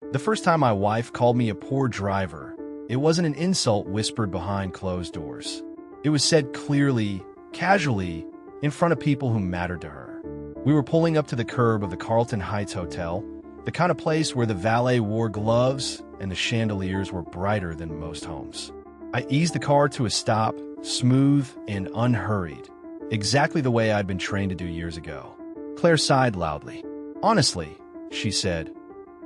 The first time my wife called me a poor driver, it wasn't an insult whispered behind closed doors. It was said clearly, casually, in front of people who mattered to her. We were pulling up to the curb of the Carlton Heights Hotel, the kind of place where the valet wore gloves and the chandeliers were brighter than most homes. I eased the car to a stop, smooth and unhurried, exactly the way I'd been trained to do years ago. Claire sighed loudly. "Honestly," she said,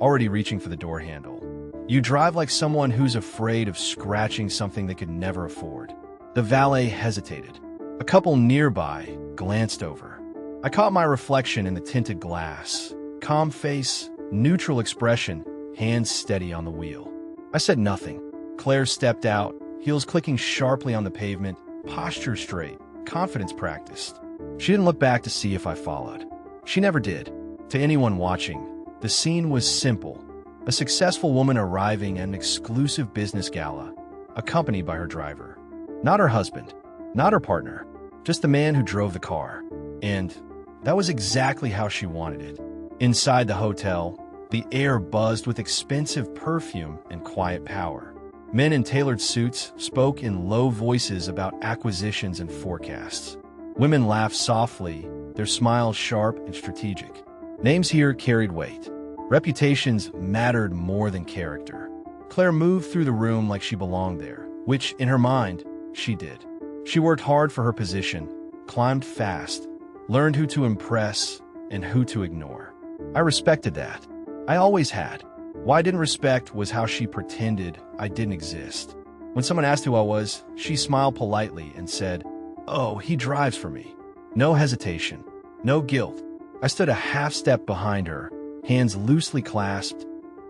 already reaching for the door handle, "you drive like someone who's afraid of scratching something they could never afford." The valet hesitated. A couple nearby glanced over. I caught my reflection in the tinted glass. Calm face, neutral expression, hands steady on the wheel. I said nothing. Claire stepped out, heels clicking sharply on the pavement, posture straight, confidence practiced. She didn't look back to see if I followed. She never did. To anyone watching, the scene was simple. A successful woman arriving at an exclusive business gala, accompanied by her driver. Not her husband, not her partner, just the man who drove the car. And that was exactly how she wanted it. Inside the hotel, the air buzzed with expensive perfume and quiet power. Men in tailored suits spoke in low voices about acquisitions and forecasts. Women laughed softly, their smiles sharp and strategic. Names here carried weight. Reputations mattered more than character. Claire moved through the room like she belonged there, which, in her mind, she did. She worked hard for her position, climbed fast, learned who to impress and who to ignore. I respected that. I always had. Why I didn't respect was how she pretended I didn't exist. When someone asked who I was, she smiled politely and said, "Oh, he drives for me." No hesitation, no guilt. I stood a half step behind her, hands loosely clasped,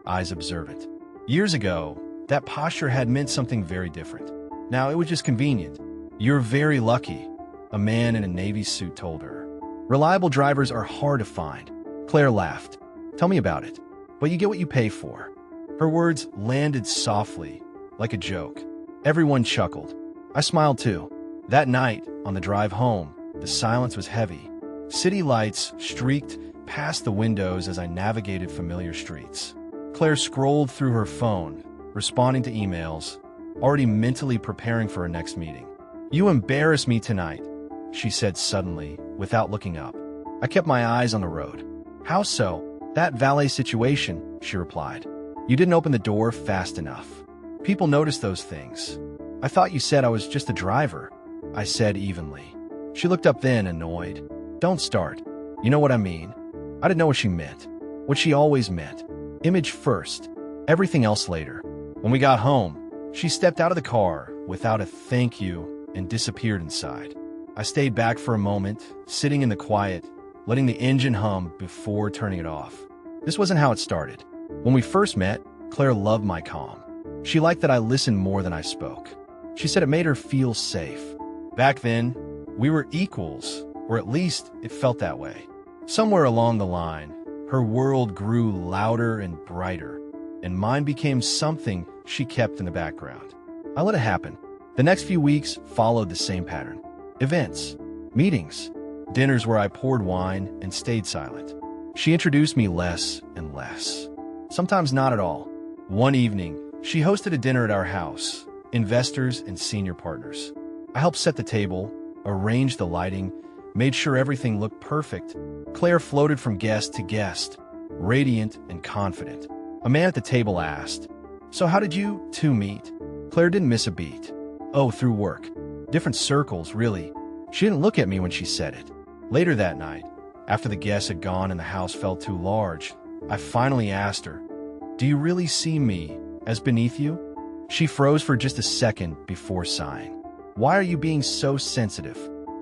eyes observant. Years ago, that posture had meant something very different. Now it was just convenient. "You're very lucky," a man in a navy suit told her. "Reliable drivers are hard to find." Claire laughed. "Tell me about it. But you get what you pay for." Her words landed softly, like a joke. Everyone chuckled. I smiled too. That night, on the drive home, the silence was heavy. City lights streaked past the windows as I navigated familiar streets. Claire scrolled through her phone, responding to emails, already mentally preparing for her next meeting. "You embarrass me tonight," she said suddenly, without looking up. I kept my eyes on the road. "How so?" "That valet situation," she replied. "You didn't open the door fast enough. People notice those things." "I thought you said I was just a driver," I said evenly. She looked up then, annoyed. "Don't start. You know what I mean." I didn't know what she meant. What she always meant. Image first, everything else later. When we got home, she stepped out of the car without a thank you and disappeared inside. I stayed back for a moment, sitting in the quiet, letting the engine hum before turning it off. This wasn't how it started. When we first met, Claire loved my calm. She liked that I listened more than I spoke. She said it made her feel safe. Back then, we were equals, or at least it felt that way. Somewhere along the line, her world grew louder and brighter, and mine became something she kept in the background. I let it happen. The next few weeks followed the same pattern. Events, meetings, dinners where I poured wine and stayed silent. She introduced me less and less. Sometimes not at all. One evening, she hosted a dinner at our house, investors and senior partners. I helped set the table, arranged the lighting, made sure everything looked perfect. Claire floated from guest to guest, radiant and confident. A man at the table asked, "So how did you two meet?" Claire didn't miss a beat. "Oh, through work. Different circles, really." She didn't look at me when she said it. Later that night, after the guests had gone and the house felt too large, I finally asked her, "Do you really see me as beneath you?" She froze for just a second before sighing. "Why are you being so sensitive?"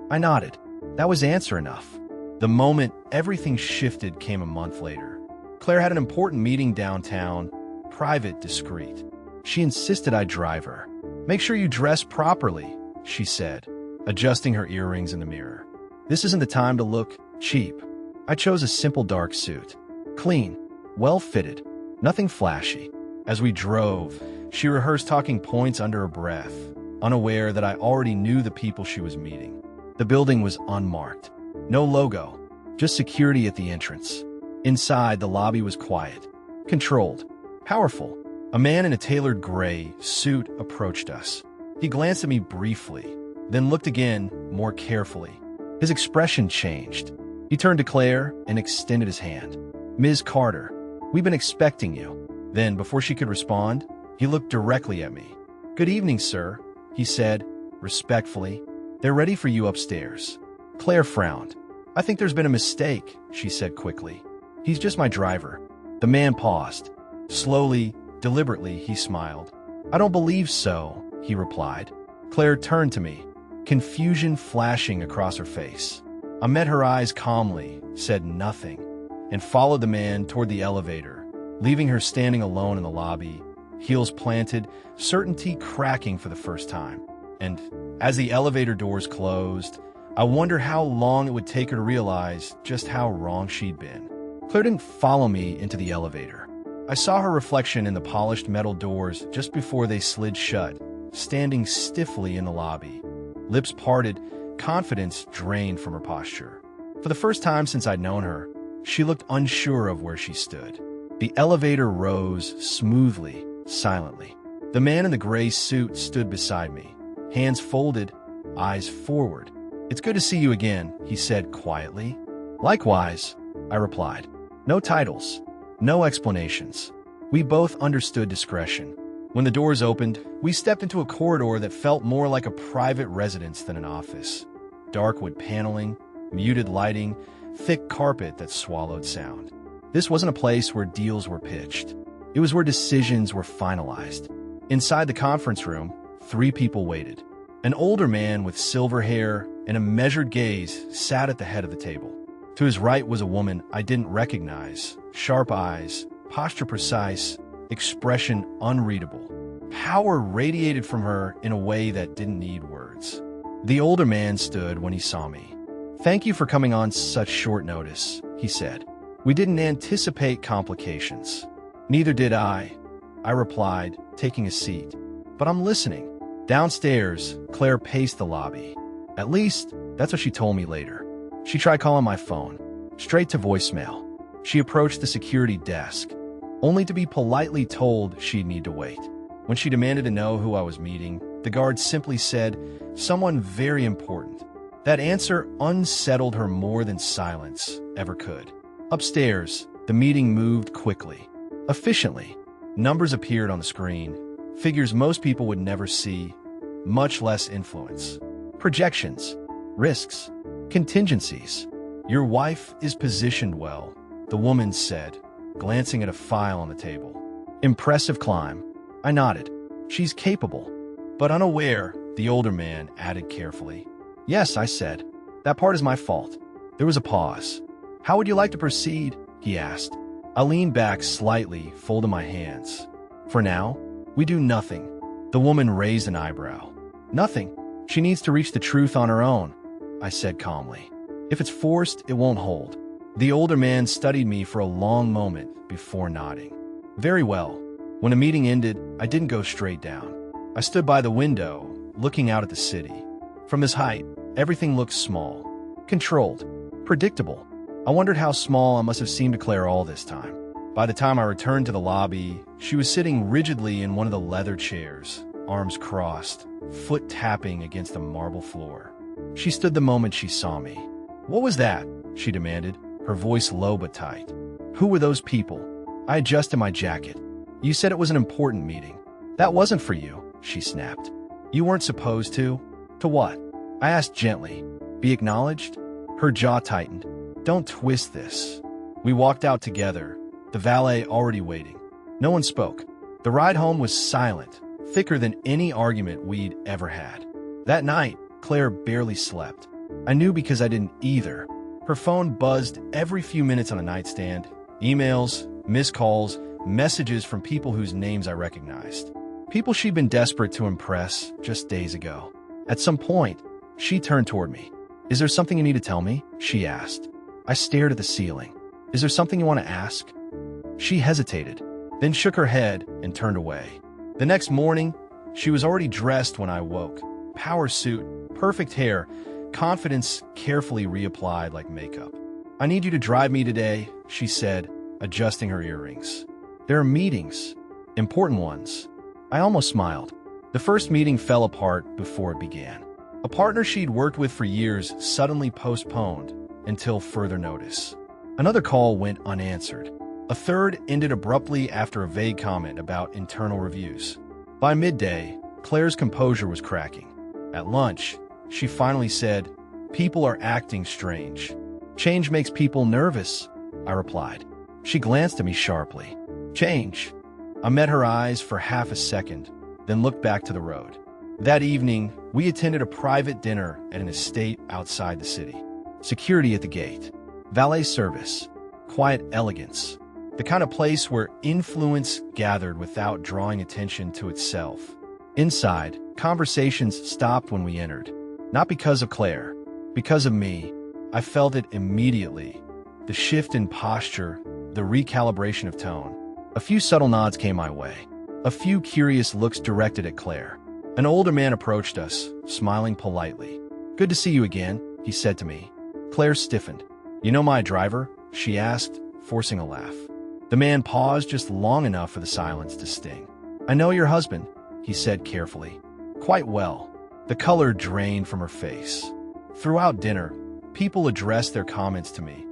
I nodded. That was answer enough. The moment everything shifted came a month later. Claire had an important meeting downtown, private, discreet. She insisted I drive her. "Make sure you dress properly," she said, adjusting her earrings in the mirror. "This isn't the time to look cheap." I chose a simple dark suit. Clean, well-fitted, nothing flashy. As we drove, she rehearsed talking points under her breath, unaware that I already knew the people she was meeting. The building was unmarked. No logo, just security at the entrance. Inside, the lobby was quiet, controlled. Powerful. A man in a tailored gray suit approached us. He glanced at me briefly, then looked again more carefully. His expression changed. He turned to Claire and extended his hand. "Ms. Carter, we've been expecting you." Then, before she could respond, he looked directly at me. "Good evening, sir," he said, respectfully. "They're ready for you upstairs." Claire frowned. "I think there's been a mistake," she said quickly. "He's just my driver." The man paused. Slowly, deliberately, he smiled. "I don't believe so," he replied. Claire turned to me, confusion flashing across her face. I met her eyes calmly, said nothing, and followed the man toward the elevator, leaving her standing alone in the lobby, heels planted, certainty cracking for the first time. And as the elevator doors closed, I wondered how long it would take her to realize just how wrong she'd been. Claire didn't follow me into the elevator. I saw her reflection in the polished metal doors just before they slid shut, standing stiffly in the lobby. Lips parted, confidence drained from her posture. For the first time since I'd known her, she looked unsure of where she stood. The elevator rose smoothly, silently. The man in the gray suit stood beside me, hands folded, eyes forward. "It's good to see you again," he said quietly. "Likewise," I replied. No titles, no explanations. We both understood discretion. When the doors opened, we stepped into a corridor that felt more like a private residence than an office. Dark wood paneling, muted lighting, thick carpet that swallowed sound. This wasn't a place where deals were pitched. It was where decisions were finalized. Inside the conference room, 3 people waited. An older man with silver hair and a measured gaze sat at the head of the table. To his right was a woman I didn't recognize, sharp eyes, posture precise, expression unreadable. Power radiated from her in a way that didn't need words. The older man stood when he saw me. "Thank you for coming on such short notice," he said. "We didn't anticipate complications." "Neither did I replied, taking a seat. "But I'm listening." Downstairs, Claire paced the lobby. At least, that's what she told me later. She tried calling my phone, straight to voicemail. She approached the security desk, only to be politely told she'd need to wait. When she demanded to know who I was meeting, the guard simply said, "Someone very important." That answer unsettled her more than silence ever could. Upstairs, the meeting moved quickly, efficiently. Numbers appeared on the screen, figures most people would never see, much less influence. Projections, risks, contingencies. "Your wife is positioned well," the woman said, glancing at a file on the table. "Impressive climb." I nodded. "She's capable." "But unaware," the older man added carefully. "Yes," I said. "That part is my fault." There was a pause. "How would you like to proceed?" he asked. I leaned back slightly, folding my hands. "For now, we do nothing." The woman raised an eyebrow. "Nothing. She needs to reach the truth on her own," I said calmly. "If it's forced, it won't hold." The older man studied me for a long moment before nodding. "Very well." When the meeting ended, I didn't go straight down. I stood by the window, looking out at the city. From this height, everything looked small, controlled, predictable. I wondered how small I must have seemed to Claire all this time. By the time I returned to the lobby, she was sitting rigidly in one of the leather chairs, arms crossed, foot tapping against the marble floor. She stood the moment she saw me. "What was that?" she demanded, her voice low but tight. "Who were those people?" I adjusted my jacket. "You said it was an important meeting." "That wasn't for you," she snapped. "You weren't supposed to." "To what?" I asked gently. "Be acknowledged?" Her jaw tightened. "Don't twist this." We walked out together, the valet already waiting. No one spoke. The ride home was silent, thicker than any argument we'd ever had. That night, Claire barely slept. I knew because I didn't either. Her phone buzzed every few minutes on the nightstand. Emails, missed calls, messages from people whose names I recognized. People she'd been desperate to impress just days ago. At some point, she turned toward me. "Is there something you need to tell me?" she asked. I stared at the ceiling. "Is there something you want to ask?" She hesitated, then shook her head and turned away. The next morning, she was already dressed when I woke. Power suit, perfect hair, confidence carefully reapplied like makeup. "I need you to drive me today," she said, adjusting her earrings. There are meetings, important ones. I almost smiled. The first meeting fell apart before it began. A partner she'd worked with for years suddenly postponed until further notice. Another call went unanswered. A third ended abruptly after a vague comment about internal reviews. By midday, Claire's composure was cracking. At lunch, she finally said, "People are acting strange." "Change makes people nervous," I replied. She glanced at me sharply. "Change?" I met her eyes for half a second, then looked back to the road. That evening, we attended a private dinner at an estate outside the city. Security at the gate, valet service, quiet elegance, the kind of place where influence gathered without drawing attention to itself. Inside, conversations stopped when we entered. Not because of Claire, because of me. I felt it immediately. The shift in posture, the recalibration of tone. A few subtle nods came my way. A few curious looks directed at Claire. An older man approached us, smiling politely. "Good to see you again," he said to me. Claire stiffened. "You know my driver?" she asked, forcing a laugh. The man paused just long enough for the silence to sting. "I know your husband," he said carefully. "Quite well." The color drained from her face. Throughout dinner, people addressed their comments to me,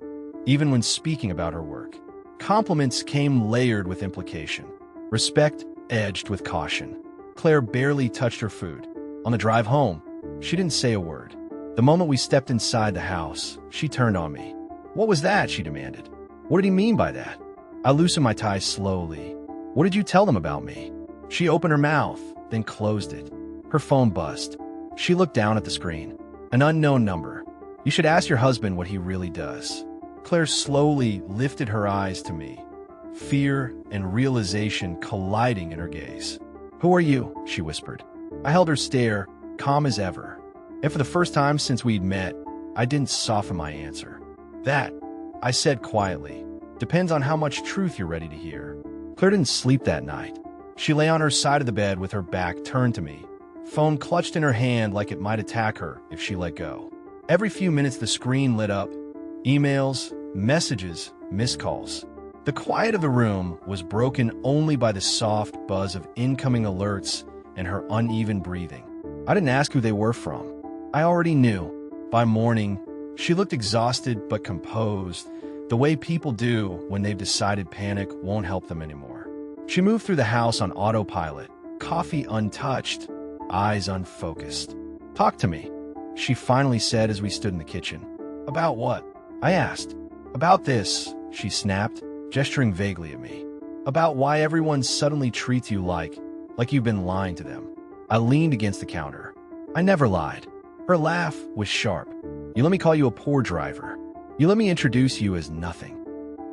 even when speaking about her work. Compliments came layered with implication. Respect edged with caution. Claire barely touched her food. On the drive home, she didn't say a word. The moment we stepped inside the house, she turned on me. "What was that?" she demanded. "What did he mean by that?" I loosened my tie slowly. "What did you tell them about me?" She opened her mouth, then closed it. Her phone buzzed. She looked down at the screen. An unknown number. "You should ask your husband what he really does." Claire slowly lifted her eyes to me, fear and realization colliding in her gaze. "Who are you?" she whispered. I held her stare, calm as ever. And for the first time since we'd met, I didn't soften my answer. "That," I said quietly, "depends on how much truth you're ready to hear." Claire didn't sleep that night. She lay on her side of the bed with her back turned to me, phone clutched in her hand like it might attack her if she let go. Every few minutes the screen lit up. Emails, messages, missed calls. The quiet of the room was broken only by the soft buzz of incoming alerts and her uneven breathing. I didn't ask who they were from. I already knew. By morning, she looked exhausted but composed, the way people do when they've decided panic won't help them anymore. She moved through the house on autopilot, coffee untouched, eyes unfocused. "Talk to me," she finally said as we stood in the kitchen. "About what?" I asked. "About this," she snapped, gesturing vaguely at me. "About why everyone suddenly treats you like you've been lying to them." I leaned against the counter. "I never lied." Her laugh was sharp. "You let me call you a poor driver. You let me introduce you as nothing.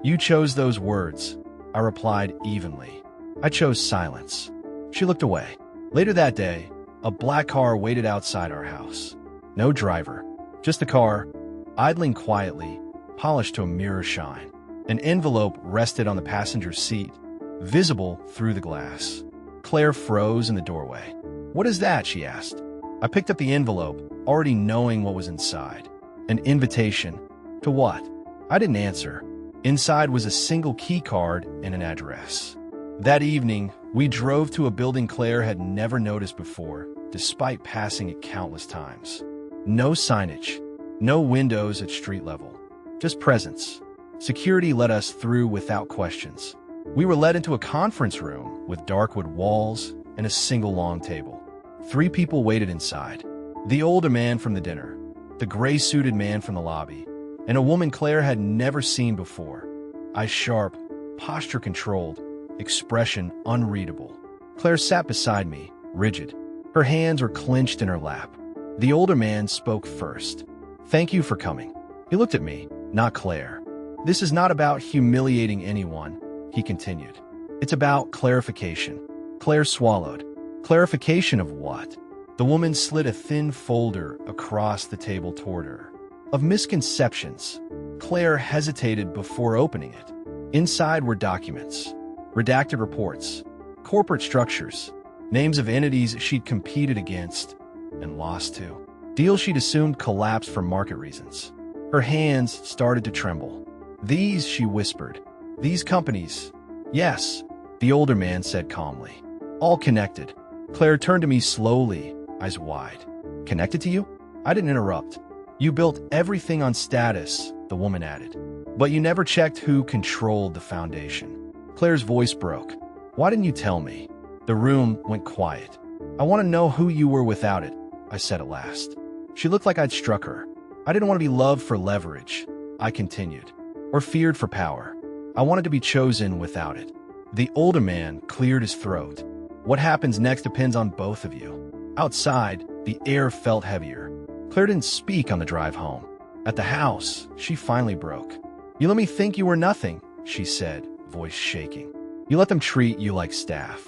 You chose those words," I replied evenly. I chose silence. She looked away. Later that day, a black car waited outside our house. No driver, just the car, idling quietly, polished to a mirror shine. An envelope rested on the passenger seat, visible through the glass. Claire froze in the doorway. "What is that?" she asked. I picked up the envelope, already knowing what was inside. An invitation. To what? I didn't answer. Inside was a single key card and an address. That evening, we drove to a building Claire had never noticed before, despite passing it countless times. No signage, no windows at street level, just presence. Security let us through without questions. We were led into a conference room with dark wood walls and a single long table. 3 people waited inside. The older man from the dinner, the gray-suited man from the lobby, and a woman Claire had never seen before. Eyes sharp, posture controlled, expression unreadable. Claire sat beside me, rigid. Her hands were clenched in her lap. The older man spoke first. "Thank you for coming." He looked at me, not Claire. "This is not about humiliating anyone," he continued. "It's about clarification." Claire swallowed. Clarification of what? The woman slid a thin folder across the table toward her. Of misconceptions. Claire hesitated before opening it. Inside were documents, redacted reports, corporate structures, names of entities she'd competed against and lost to. Deals she'd assumed collapsed for market reasons. Her hands started to tremble. "These," she whispered. "These companies. Yes, the older man said calmly. All connected. Claire turned to me slowly, eyes wide. Connected to you? I didn't interrupt. You built everything on status, the woman added. But you never checked who controlled the foundation. Claire's voice broke. Why didn't you tell me? The room went quiet. I want to know who you were without it, I said at last. She looked like I'd struck her. I didn't want to be loved for leverage, I continued, or feared for power. I wanted to be chosen without it. The older man cleared his throat. What happens next depends on both of you. Outside, the air felt heavier. Claire didn't speak on the drive home. At the house, she finally broke. You let me think you were nothing, she said, voice shaking. You let them treat you like staff.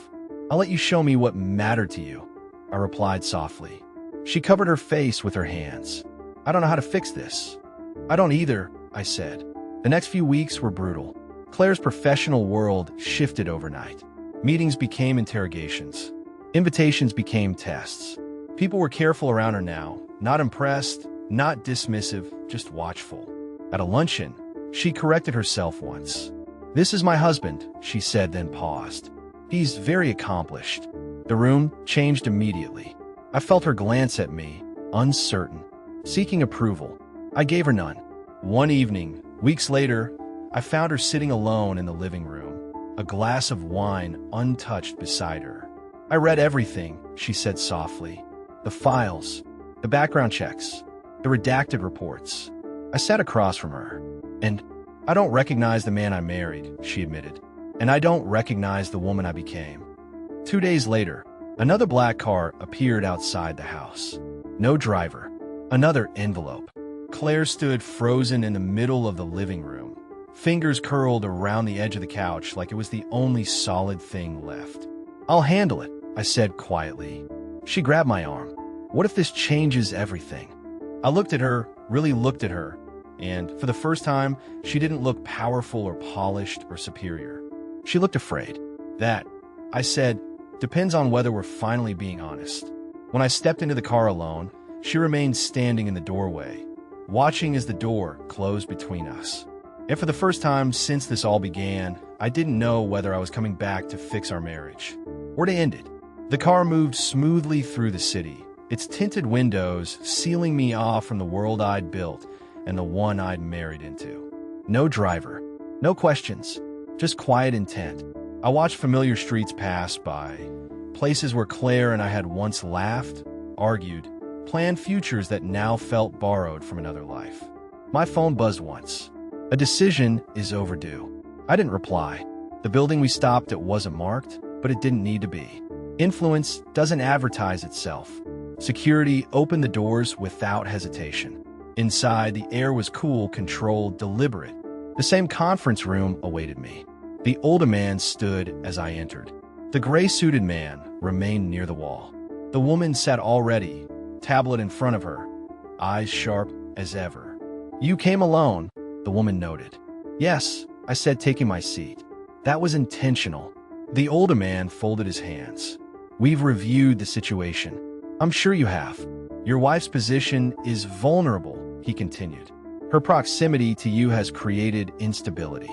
I'll let you show me what mattered to you, I replied softly. She covered her face with her hands. I don't know how to fix this. I don't either, I said. The next few weeks were brutal. Claire's professional world shifted overnight. Meetings became interrogations. Invitations became tests. People were careful around her now, not impressed, not dismissive, just watchful. At a luncheon, she corrected herself once. This is my husband, she said, then paused. He's very accomplished. The room changed immediately. I felt her glance at me, uncertain, seeking approval. I gave her none. One evening, weeks later, I found her sitting alone in the living room, a glass of wine untouched beside her. I read everything, she said softly. The files, the background checks, the redacted reports. I sat across from her. And I don't recognize the man I married, she admitted. And I don't recognize the woman I became. 2 days later, another black car appeared outside the house. No driver. Another envelope. Claire stood frozen in the middle of the living room, fingers curled around the edge of the couch like it was the only solid thing left. I'll handle it, I said quietly. She grabbed my arm. What if this changes everything? I looked at her, really looked at her, and for the first time, she didn't look powerful or polished or superior. She looked afraid. That, I said, depends on whether we're finally being honest. When I stepped into the car alone, she remained standing in the doorway, watching as the door closed between us. And for the first time since this all began, I didn't know whether I was coming back to fix our marriage or to end it. The car moved smoothly through the city, its tinted windows sealing me off from the world I'd built and the one I'd married into. No driver, no questions, just quiet intent. I watched familiar streets pass by, places where Claire and I had once laughed, argued, planned futures that now felt borrowed from another life. My phone buzzed once. A decision is overdue. I didn't reply. The building we stopped at wasn't marked, but it didn't need to be. Influence doesn't advertise itself. Security opened the doors without hesitation. Inside, the air was cool, controlled, deliberate. The same conference room awaited me. The older man stood as I entered. The gray-suited man remained near the wall. The woman sat already, tablet in front of her, eyes sharp as ever. You came alone, the woman noted. Yes, I said, taking my seat. That was intentional. The older man folded his hands. We've reviewed the situation. I'm sure you have. Your wife's position is vulnerable, he continued. Her proximity to you has created instability.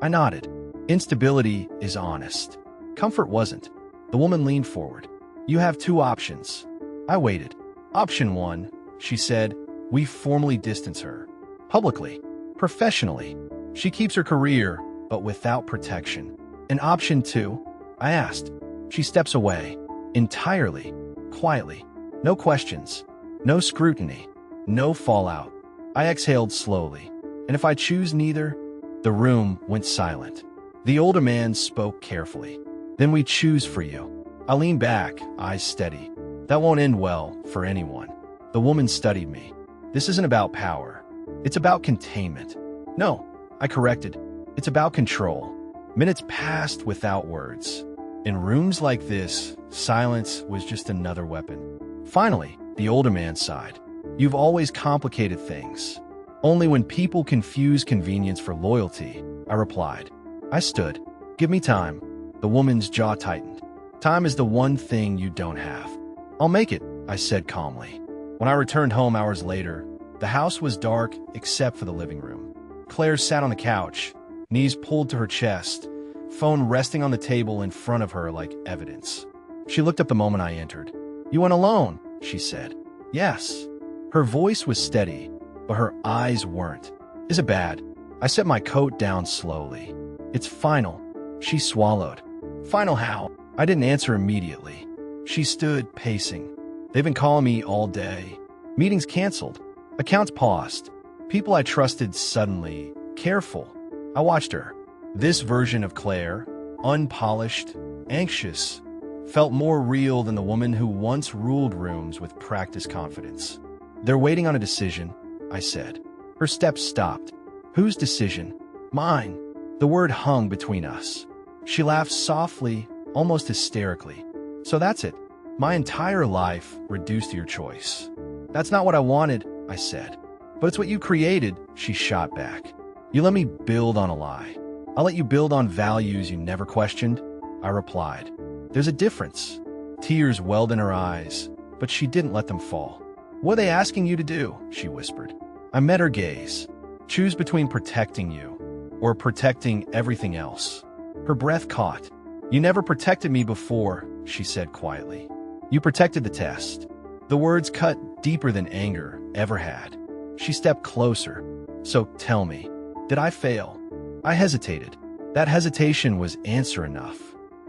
I nodded. Instability is honest. Comfort wasn't. The woman leaned forward. You have two options. I waited. Option one, she said, we formally distance her. Publicly. Professionally. She keeps her career, but without protection. And option two, I asked. She steps away. Entirely. Quietly. No questions. No scrutiny. No fallout. I exhaled slowly. And if I choose neither, the room went silent. The older man spoke carefully. Then we choose for you. I leaned back, eyes steady. That won't end well for anyone. The woman studied me. This isn't about power. It's about containment. No, I corrected. It's about control. Minutes passed without words. In rooms like this, silence was just another weapon. Finally, the older man sighed. You've always complicated things. Only when people confuse convenience for loyalty, I replied. I stood. Give me time. The woman's jaw tightened. Time is the one thing you don't have. I'll make it, I said calmly. When I returned home hours later, the house was dark except for the living room. Claire sat on the couch, knees pulled to her chest, phone resting on the table in front of her like evidence. She looked up the moment I entered. "You went alone," she said. "Yes." Her voice was steady, but her eyes weren't. "Is it bad?" I set my coat down slowly. "It's final." She swallowed. "Final how?" I didn't answer immediately. She stood, pacing. "They've been calling me all day. Meetings canceled. Accounts paused. People I trusted suddenly. Careful." I watched her. This version of Claire, unpolished, anxious, felt more real than the woman who once ruled rooms with practiced confidence. "They're waiting on a decision," I said. Her steps stopped. "Whose decision?" "Mine." The word hung between us. She laughed softly, almost hysterically. "So that's it. My entire life reduced to your choice." "That's not what I wanted," I said. "But it's what you created," she shot back. "You let me build on a lie. I'll let you build on values you never questioned," I replied. "There's a difference." Tears welled in her eyes, but she didn't let them fall. "What are they asking you to do?" she whispered. I met her gaze. "Choose between protecting you or protecting everything else." Her breath caught. "You never protected me before," she said quietly. "You protected the test." The words cut deeper than anger ever had. She stepped closer. "So tell me, did I fail?" I hesitated. That hesitation was answer enough.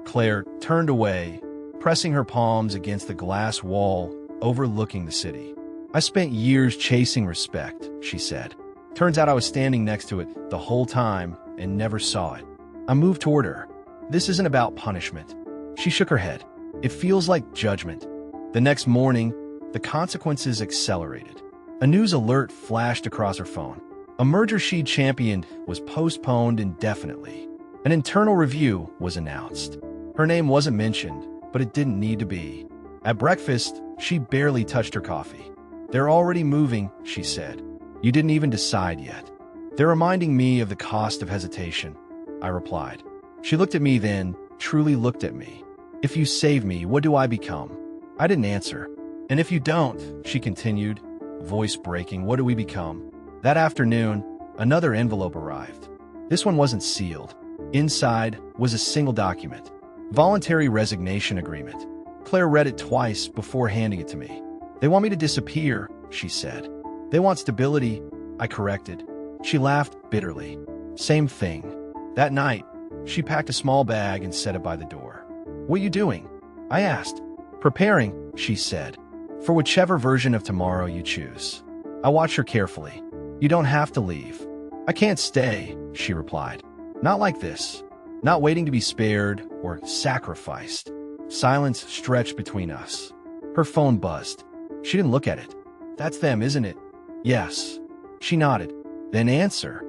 Claire turned away, pressing her palms against the glass wall overlooking the city. "I spent years chasing respect," she said. "Turns out I was standing next to it the whole time and never saw it." I moved toward her. "This isn't about punishment." She shook her head. "It feels like judgment." The next morning, the consequences accelerated. A news alert flashed across her phone. A merger she'd championed was postponed indefinitely. An internal review was announced. Her name wasn't mentioned, but it didn't need to be. At breakfast, she barely touched her coffee. "They're already moving," she said. "You didn't even decide yet." "They're reminding me of the cost of hesitation," I replied. She looked at me then, truly looked at me. "If you save me, what do I become?" I didn't answer. "And if you don't," she continued, voice breaking, "what do we become?" That afternoon, another envelope arrived. This one wasn't sealed. Inside was a single document. Voluntary resignation agreement. Claire read it twice before handing it to me. "They want me to disappear," she said. "They want stability," I corrected. She laughed bitterly. "Same thing." That night, she packed a small bag and set it by the door. "What are you doing?" I asked. "Preparing," she said, "for whichever version of tomorrow you choose." I watched her carefully. "You don't have to leave." "I can't stay," she replied. "Not like this. Not waiting to be spared or sacrificed." Silence stretched between us. Her phone buzzed. She didn't look at it. "That's them, isn't it?" "Yes." She nodded. "Then answer."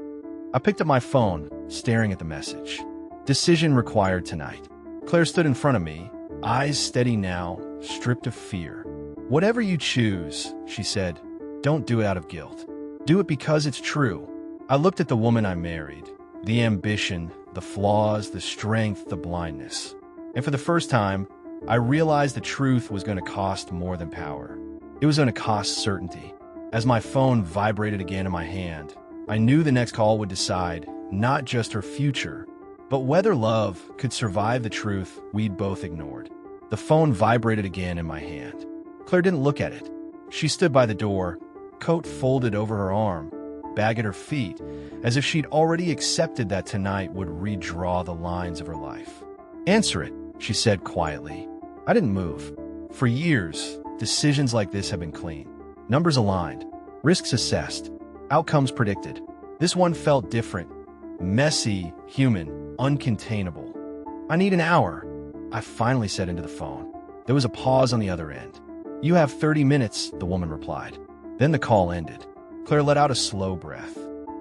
I picked up my phone, staring at the message. "Decision required tonight." Claire stood in front of me, eyes steady now, stripped of fear. "Whatever you choose," she said, "don't do it out of guilt. Do it because it's true." I looked at the woman I married, the ambition, the flaws, the strength, the blindness. And for the first time, I realized the truth was going to cost more than power. It was going to cost certainty. As my phone vibrated again in my hand, I knew the next call would decide not just her future, but whether love could survive the truth we'd both ignored. The phone vibrated again in my hand. Claire didn't look at it. She stood by the door, coat folded over her arm, bag at her feet, as if she'd already accepted that tonight would redraw the lines of her life. "Answer it," she said quietly. I didn't move. For years, decisions like this have been clean. Numbers aligned, risks assessed, outcomes predicted. This one felt different, messy, human, uncontainable. "I need an hour," I finally said into the phone. There was a pause on the other end. "You have 30 minutes, the woman replied. Then the call ended. Claire let out a slow breath.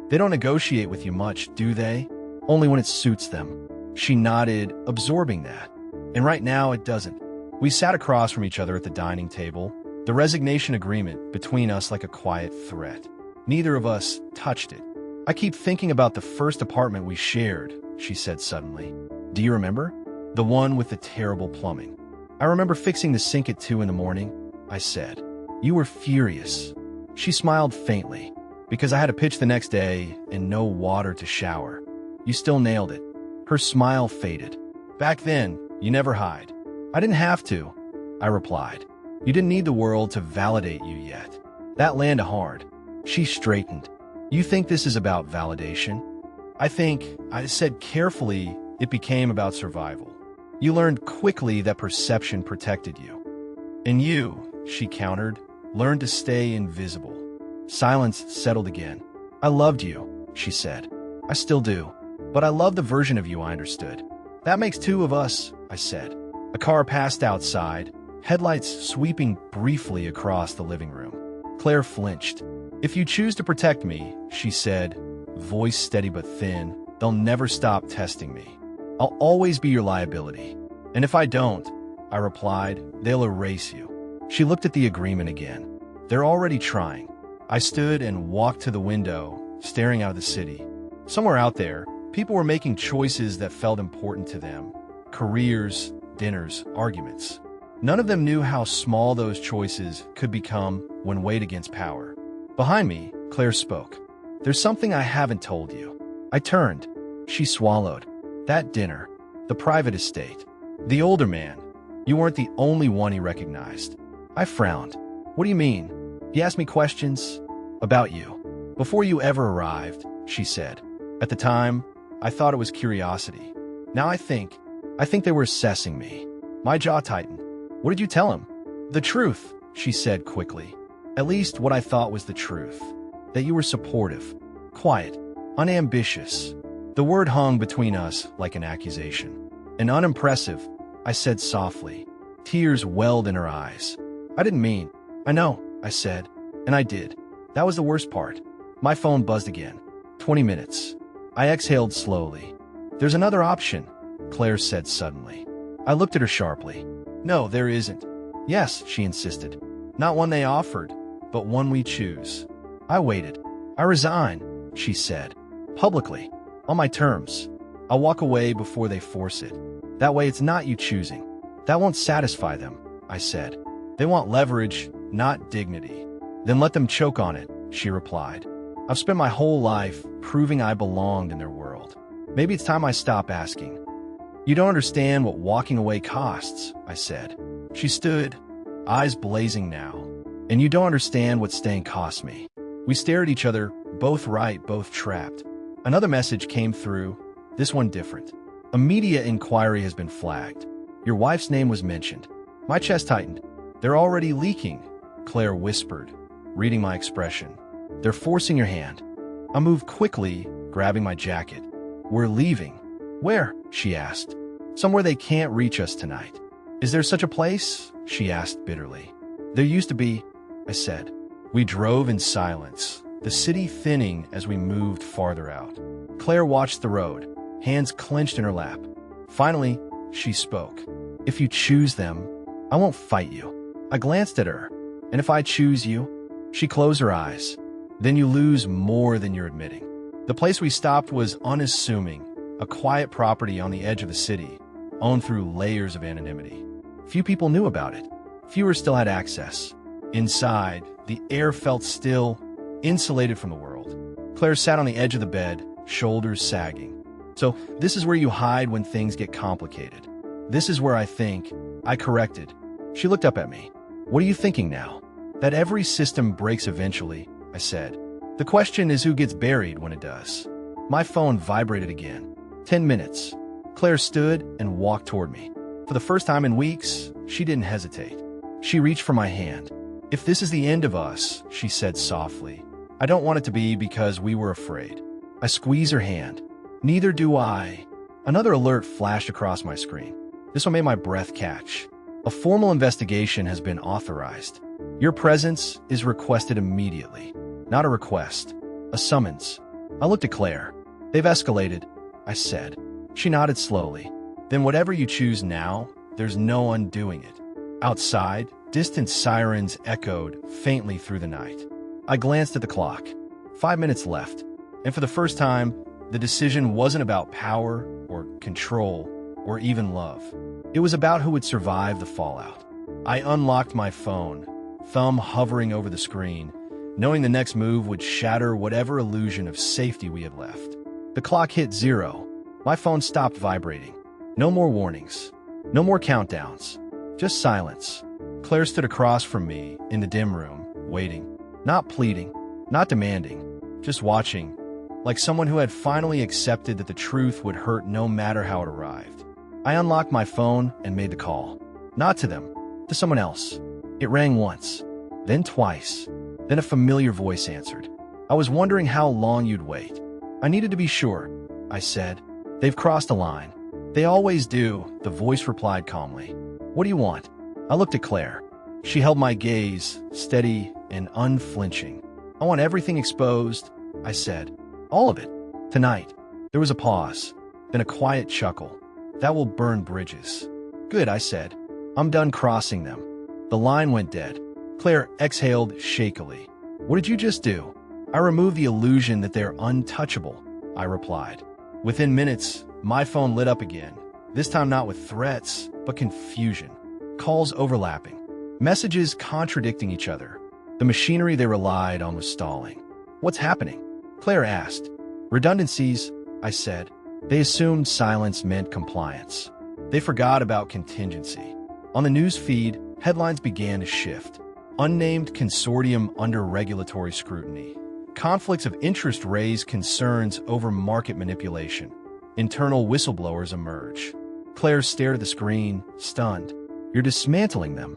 "They don't negotiate with you much, do they?" "Only when it suits them." She nodded, absorbing that. "And right now, it doesn't." We sat across from each other at the dining table, the resignation agreement between us like a quiet threat. Neither of us touched it. "I keep thinking about the first apartment we shared," she said suddenly. "Do you remember? The one with the terrible plumbing." "I remember fixing the sink at 2 in the morning," I said. "You were furious." She smiled faintly. "Because I had a pitch the next day and no water to shower." "You still nailed it." Her smile faded. Back then, you never hide. I didn't have to, I replied. You didn't need the world to validate you yet. That landed hard. She straightened. You think this is about validation? I said carefully, it became about survival. You learned quickly that perception protected you. And you, she countered, learned to stay invisible. Silence settled again. I loved you, she said. I still do. But I love the version of you I understood. That makes two of us, I said. A car passed outside, headlights sweeping briefly across the living room. Claire flinched. If you choose to protect me, she said, voice steady but thin, they'll never stop testing me. I'll always be your liability. And if I don't, I replied, they'll erase you. She looked at the agreement again. They're already trying. I stood and walked to the window, staring out of the city. Somewhere out there, people were making choices that felt important to them. Careers, dinners, arguments. None of them knew how small those choices could become when weighed against power. Behind me, Claire spoke. There's something I haven't told you. I turned. She swallowed. That dinner. The private estate. The older man. You weren't the only one he recognized. I frowned. What do you mean? He asked me questions about you. Before you ever arrived, she said. At the time, I thought it was curiosity. Now I think they were assessing me. My jaw tightened. What did you tell him? The truth, she said quickly. At least what I thought was the truth. That you were supportive, quiet, unambitious. The word hung between us like an accusation. And unimpressive, I said softly. Tears welled in her eyes. I didn't mean. I know, I said. And I did. That was the worst part. My phone buzzed again. 20 minutes. I exhaled slowly. There's another option, Claire said suddenly. I looked at her sharply. No, there isn't. Yes, she insisted. Not one they offered, but one we choose. I waited. I resign, she said. Publicly. On my terms. I'll walk away before they force it. That way it's not you choosing. That won't satisfy them, I said. They want leverage, not dignity. Then let them choke on it, she replied. I've spent my whole life proving I belonged in their world. Maybe it's time I stop asking. You don't understand what walking away costs, I said. She stood, eyes blazing now. And you don't understand what staying cost me. We stared at each other, both right, both trapped. Another message came through, this one different. A media inquiry has been flagged. Your wife's name was mentioned. My chest tightened. They're already leaking, Claire whispered, reading my expression. They're forcing your hand. I moved quickly, grabbing my jacket. We're leaving. Where? She asked. Somewhere they can't reach us tonight. Is there such a place? She asked bitterly. There used to be, I said. We drove in silence, the city thinning as we moved farther out. Claire watched the road, hands clenched in her lap. Finally, she spoke. If you choose them, I won't fight you. I glanced at her. And if I choose you? She closed her eyes. Then you lose more than you're admitting. The place we stopped was unassuming, a quiet property on the edge of the city, owned through layers of anonymity. Few people knew about it. Fewer still had access. Inside, the air felt still, insulated from the world. Claire sat on the edge of the bed, shoulders sagging. So this is where you hide when things get complicated. This is where I corrected. She looked up at me. What are you thinking now? That every system breaks eventually, I said. The question is who gets buried when it does. My phone vibrated again. 10 minutes. Claire stood and walked toward me. For the first time in weeks, she didn't hesitate. She reached for my hand. If this is the end of us, she said softly, I don't want it to be because we were afraid. I squeezed her hand. Neither do I. Another alert flashed across my screen. This one made my breath catch. A formal investigation has been authorized. Your presence is requested immediately. Not a request, a summons. I looked at Claire. They've escalated, I said. She nodded slowly. Then whatever you choose now, there's no undoing it. Outside, distant sirens echoed faintly through the night. I glanced at the clock. 5 minutes left. And for the first time, the decision wasn't about power or control or even love. It was about who would survive the fallout. I unlocked my phone, thumb hovering over the screen, knowing the next move would shatter whatever illusion of safety we had left. The clock hit 0. My phone stopped vibrating. No more warnings. No more countdowns. Just silence. Claire stood across from me in the dim room, waiting. Not pleading, not demanding, just watching, like someone who had finally accepted that the truth would hurt no matter how it arrived. I unlocked my phone and made the call. Not to them, to someone else. It rang once, then twice, then a familiar voice answered. I was wondering how long you'd wait. I needed to be sure, I said. They've crossed a line. They always do, the voice replied calmly. What do you want? I looked at Claire. She held my gaze, steady and unflinching. I want everything exposed, I said. All of it. Tonight. There was a pause, then a quiet chuckle. That will burn bridges. Good, I said. I'm done crossing them. The line went dead. Claire exhaled shakily. What did you just do? I removed the illusion that they're untouchable, I replied. Within minutes, my phone lit up again, this time not with threats, but confusion. Calls overlapping, messages contradicting each other. The machinery they relied on was stalling. What's happening? Claire asked. Redundancies, I said. They assumed silence meant compliance. They forgot about contingency. On the news feed, headlines began to shift. Unnamed consortium under regulatory scrutiny. Conflicts of interest raise concerns over market manipulation. Internal whistleblowers emerge. Claire stared at the screen, stunned. You're dismantling them.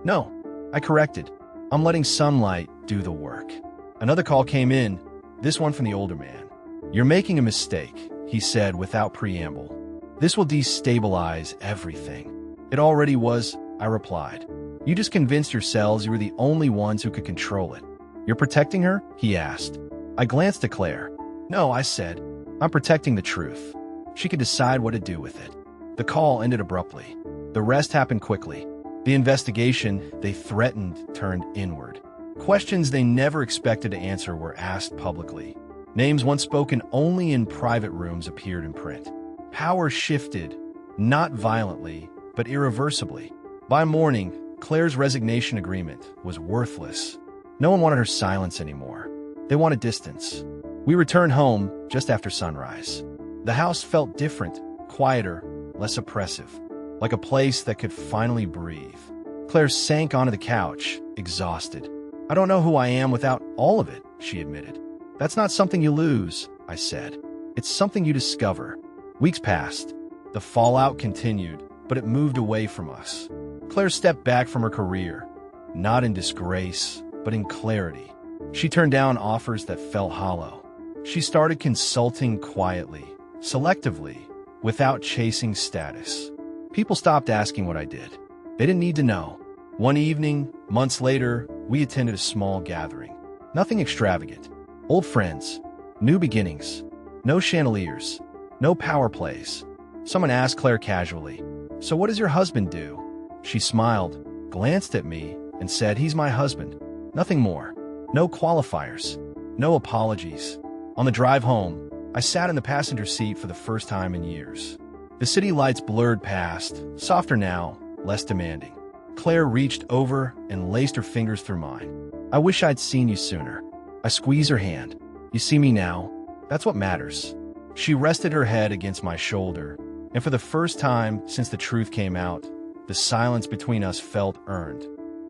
No, I corrected. I'm letting sunlight do the work. Another call came in, this one from the older man. You're making a mistake, he said without preamble. This will destabilize everything. It already was, I replied. You just convinced yourselves you were the only ones who could control it. You're protecting her? He asked. I glanced at Claire. No, I said. I'm protecting the truth. She could decide what to do with it. The call ended abruptly. The rest happened quickly. The investigation they threatened turned inward. Questions they never expected to answer were asked publicly. Names once spoken only in private rooms appeared in print. Power shifted, not violently, but irreversibly. By morning, Claire's resignation agreement was worthless. No one wanted her silence anymore. They wanted distance. We returned home just after sunrise. The house felt different, quieter, less oppressive, like a place that could finally breathe. Claire sank onto the couch, exhausted. I don't know who I am without all of it, she admitted. That's not something you lose, I said. It's something you discover. Weeks passed. The fallout continued, but it moved away from us. Claire stepped back from her career, not in disgrace, but in clarity. She turned down offers that felt hollow. She started consulting quietly, selectively, without chasing status. People stopped asking what I did. They didn't need to know. One evening, months later, we attended a small gathering. Nothing extravagant. Old friends. New beginnings. No chandeliers. No power plays. Someone asked Claire casually, "So what does your husband do?" She smiled, glanced at me, and said, "He's my husband." Nothing more. No qualifiers. No apologies. On the drive home, I sat in the passenger seat for the first time in years. The city lights blurred past, softer now, less demanding. Claire reached over and laced her fingers through mine. I wish I'd seen you sooner. I squeezed her hand. You see me now? That's what matters. She rested her head against my shoulder, and for the first time since the truth came out, the silence between us felt earned,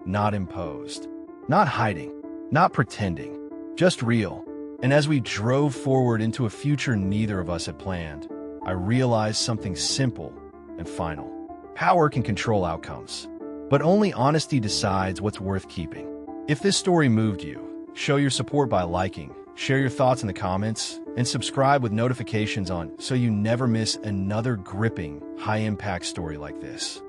not imposed. Not hiding, not pretending, just real. And as we drove forward into a future neither of us had planned, I realized something simple and final. Power can control outcomes, but only honesty decides what's worth keeping. If this story moved you, show your support by liking, share your thoughts in the comments, and subscribe with notifications on so you never miss another gripping, high-impact story like this.